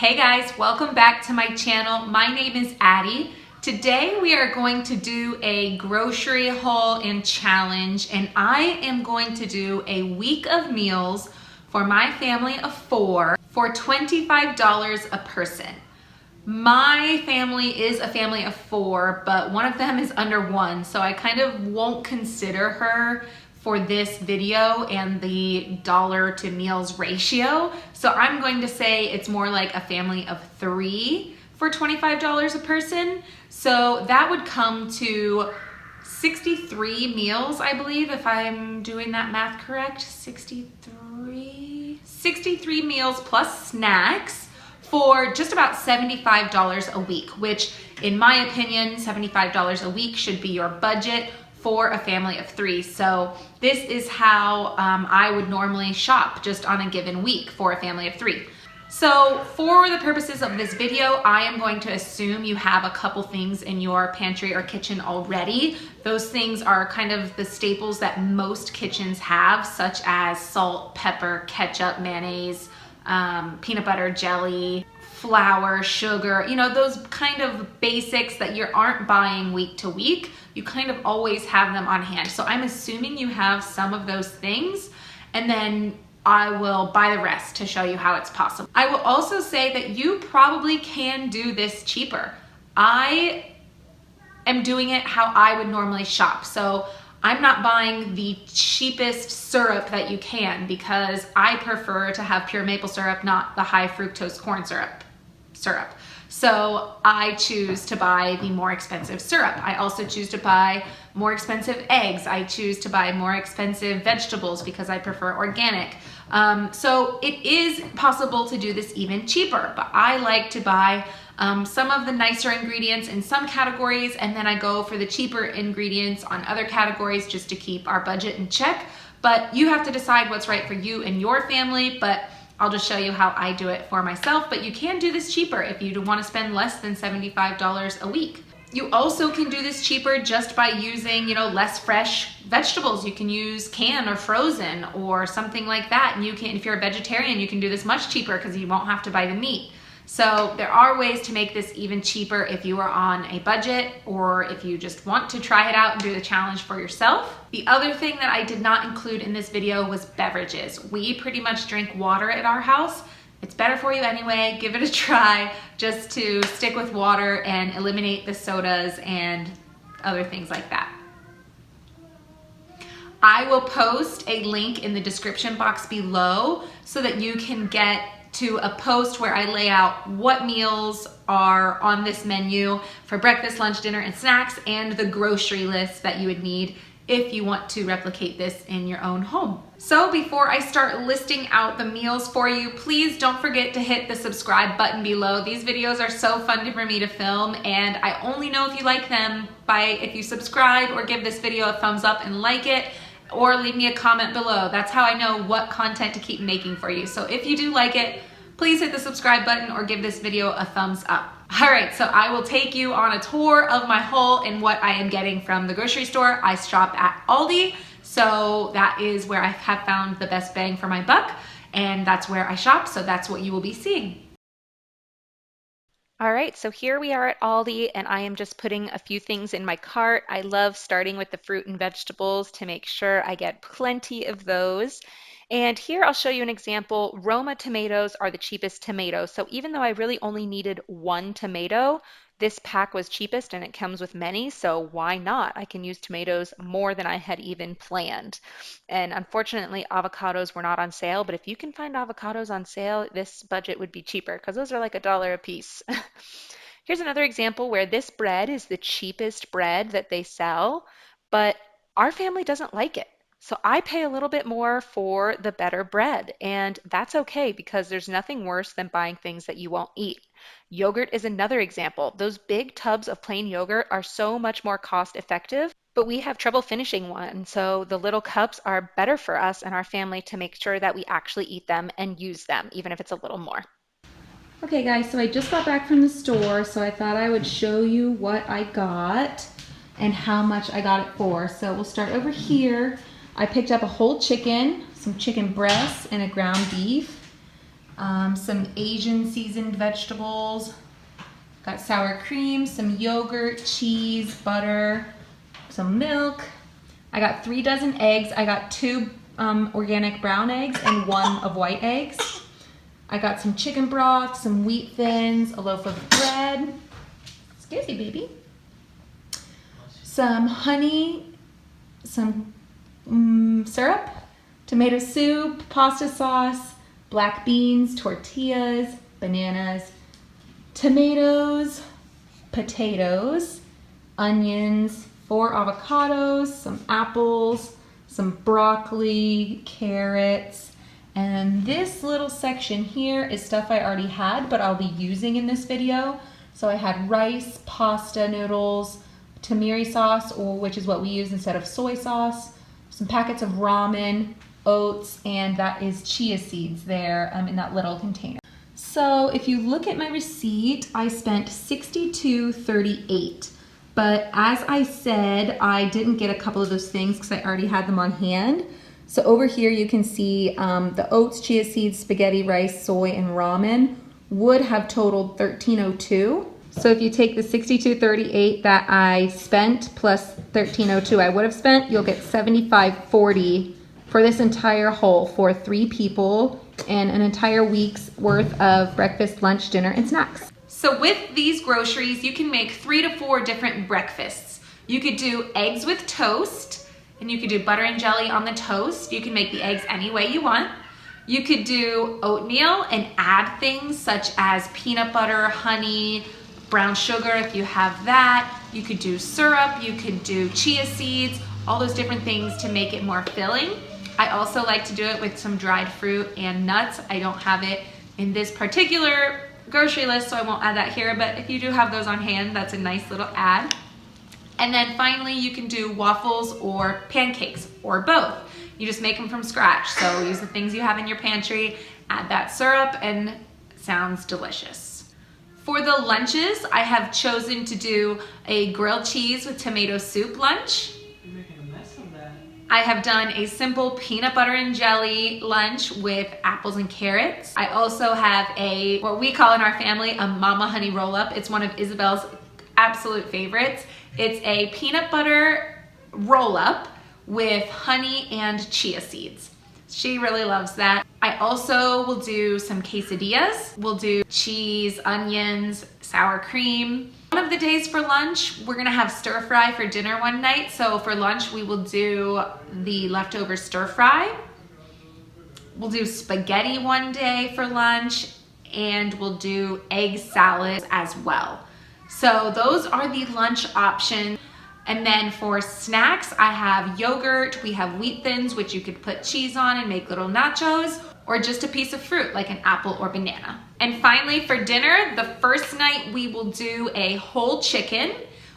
Hey guys, welcome back to my channel. My name is Addie. Today we are going to do a grocery haul and challenge, and I am going to do a week of meals for my family of 4 for $25 a person. My family is a family of 4, but one of them is under 1, so I kind of won't consider her for this video and the dollar to meals ratio. So I'm going to say it's more like a family of 3 for $25 a person. So that would come to 63 meals, I believe, if I'm doing that math correct. 63 meals plus snacks for just about $75 a week, which in my opinion, $75 a week should be your budget for a family of 3. So this is how I would normally shop just on a given week for a family of 3. So for the purposes of this video, I am going to assume you have a couple things in your pantry or kitchen already. Those things are kind of the staples that most kitchens have, such as salt, pepper, ketchup, mayonnaise, peanut butter, jelly, flour, sugar, you know, those kind of basics that you aren't buying week to week. You kind of always have them on hand. So I'm assuming you have some of those things, and then I will buy the rest to show you how it's possible. I will also say that you probably can do this cheaper. I am doing it how I would normally shop. So I'm not buying the cheapest syrup that you can because I prefer to have pure maple syrup, not the high fructose corn syrup. So I choose to buy the more expensive syrup. I also choose to buy more expensive eggs. I choose to buy more expensive vegetables because I prefer organic. So it is possible to do this even cheaper, but I like to buy some of the nicer ingredients in some categories, and then I go for the cheaper ingredients on other categories just to keep our budget in check. But you have to decide what's right for you and your family, but I'll just show you how I do it for myself. But you can do this cheaper if you want to spend less than $75 a week. You also can do this cheaper just by using, you know, less fresh vegetables. You can use canned or frozen or something like that. And you can, if you're a vegetarian, you can do this much cheaper because you won't have to buy the meat. So there are ways to make this even cheaper if you are on a budget or if you just want to try it out and do the challenge for yourself. The other thing that I did not include in this video was beverages. We pretty much drink water at our house. It's better for you anyway. Give it a try just to stick with water and eliminate the sodas and other things like that. I will post a link in the description box below so that you can get to a post where I lay out what meals are on this menu for breakfast, lunch, dinner, and snacks, and the grocery list that you would need if you want to replicate this in your own home. So before I start listing out the meals for you, please don't forget to hit the subscribe button below. These videos are so fun for me to film, and I only know if you like them if you subscribe or give this video a thumbs up and like it, or leave me a comment below. That's how I know what content to keep making for you. So if you do like it, please hit the subscribe button or give this video a thumbs up. All right, so I will take you on a tour of my haul and what I am getting from the grocery store. I shop at Aldi, so that is where I have found the best bang for my buck, and that's where I shop, so that's what you will be seeing. All right, so here we are at Aldi, and I am just putting a few things in my cart. I love starting with the fruit and vegetables to make sure I get plenty of those. And here I'll show you an example. Roma tomatoes are the cheapest tomatoes. So even though I really only needed 1 tomato, this pack was cheapest and it comes with many, so why not? I can use tomatoes more than I had even planned. And unfortunately, avocados were not on sale, but if you can find avocados on sale, this budget would be cheaper because those are like $1 a piece. Here's another example where this bread is the cheapest bread that they sell, but our family doesn't like it. So I pay a little bit more for the better bread, and that's okay because there's nothing worse than buying things that you won't eat. Yogurt is another example. Those big tubs of plain yogurt are so much more cost effective, but we have trouble finishing one. So the little cups are better for us and our family to make sure that we actually eat them and use them, even if it's a little more. Okay guys, so I just got back from the store, so I thought I would show you what I got and how much I got it for. So we'll start over here. I picked up a whole chicken, some chicken breasts, and a ground beef. some Asian seasoned vegetables. Got sour cream, some yogurt, cheese, butter, some milk. I got 3 dozen eggs. I got 2 organic brown eggs and 1 of white eggs. I got some chicken broth, some wheat thins, a loaf of bread. Excuse me, baby. Some honey, some syrup, tomato soup, pasta sauce, black beans, tortillas, bananas, tomatoes, potatoes, onions, 4 avocados, some apples, some broccoli, carrots, and this little section here is stuff I already had, but I'll be using in this video. So I had rice, pasta noodles, tamari sauce, which is what we use instead of soy sauce, some packets of ramen, oats, and that is chia seeds there in that little container. So if you look at my receipt, I spent $62.38. But as I said, I didn't get a couple of those things because I already had them on hand. So over here you can see the oats, chia seeds, spaghetti, rice, soy, and ramen would have totaled $13.02. So if you take the $62.38 that I spent plus $13.02 I would have spent, you'll get $75.40 for this entire haul for 3 people and an entire week's worth of breakfast, lunch, dinner, and snacks. So with these groceries, you can make 3 to 4 different breakfasts. You could do eggs with toast, and you could do butter and jelly on the toast. You can make the eggs any way you want. You could do oatmeal and add things such as peanut butter, honey, brown sugar if you have that. You could do syrup, you could do chia seeds, all those different things to make it more filling. I also like to do it with some dried fruit and nuts. I don't have it in this particular grocery list, so I won't add that here, but if you do have those on hand, that's a nice little add. And then finally, you can do waffles or pancakes, or both. You just make them from scratch. So use the things you have in your pantry, add that syrup, and it sounds delicious. For the lunches, I have chosen to do a grilled cheese with tomato soup lunch. You're making a mess of that. I have done a simple peanut butter and jelly lunch with apples and carrots. I also have what we call in our family a Mama Honey roll-up. It's one of Isabel's absolute favorites. It's a peanut butter roll-up with honey and chia seeds. She really loves that. I also will do some quesadillas. We'll do cheese, onions, sour cream. One of the days for lunch, we're gonna have stir fry for dinner one night. So for lunch, we will do the leftover stir fry. We'll do spaghetti one day for lunch, and we'll do egg salad as well. So those are the lunch options. And then for snacks, I have yogurt, we have wheat thins, which you could put cheese on and make little nachos, or just a piece of fruit like an apple or banana. And finally for dinner, the first night we will do a whole chicken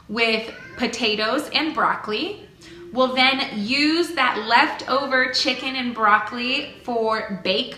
with potatoes and broccoli. We'll then use that leftover chicken and broccoli for baked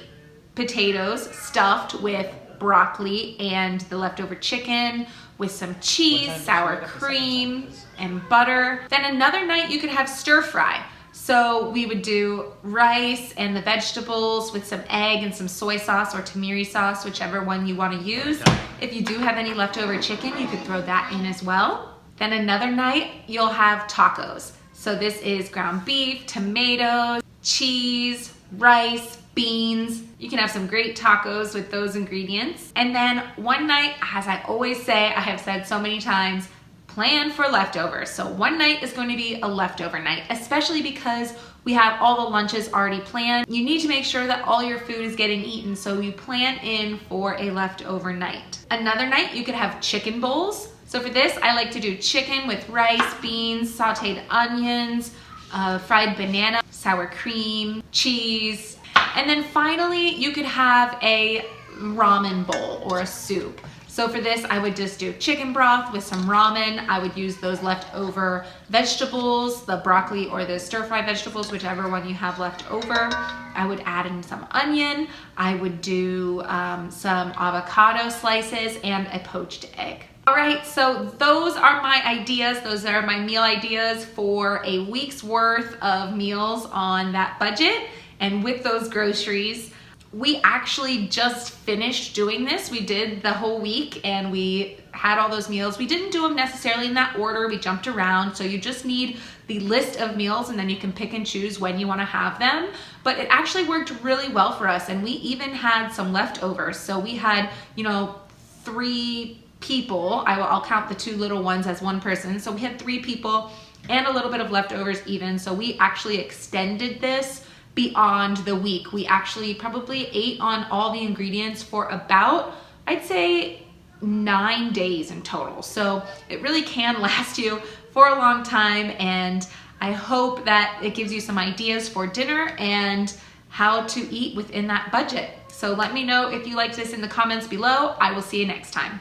potatoes stuffed with broccoli and the leftover chicken with some cheese, sour cream, and butter. Then another night you could have stir fry. So we would do rice and the vegetables with some egg and some soy sauce or tamari sauce, whichever one you want to use. If you do have any leftover chicken, you could throw that in as well. Then another night you'll have tacos. So this is ground beef, tomatoes, cheese, rice, beans. You can have some great tacos with those ingredients. And then one night, as I always say, I have said so many times, plan for leftovers. So one night is going to be a leftover night, especially because we have all the lunches already planned. You need to make sure that all your food is getting eaten, so you plan in for a leftover night. Another night, you could have chicken bowls. So for this, I like to do chicken with rice, beans, sauteed onions, fried banana, sour cream, cheese. And then finally, you could have a ramen bowl or a soup. So for this, I would just do chicken broth with some ramen. I would use those leftover vegetables, the broccoli or the stir-fry vegetables, whichever one you have left over. I would add in some onion. I would do some avocado slices and a poached egg. All right, so those are my ideas. Those are my meal ideas for a week's worth of meals on that budget and with those groceries. we actually just finished doing this. We did the whole week and we had all those meals. We didn't do them necessarily in that order. We jumped around. So you just need the list of meals and then you can pick and choose when you want to have them. But it actually worked really well for us. And we even had some leftovers. So we had, 3 people. I'll count the 2 little ones as one person. So we had 3 people and a little bit of leftovers even. So we actually extended this beyond the week. We actually probably ate on all the ingredients for about, I'd say, 9 days in total. So it really can last you for a long time, and I hope that it gives you some ideas for dinner and how to eat within that budget. So let me know if you liked this in the comments below. I will see you next time.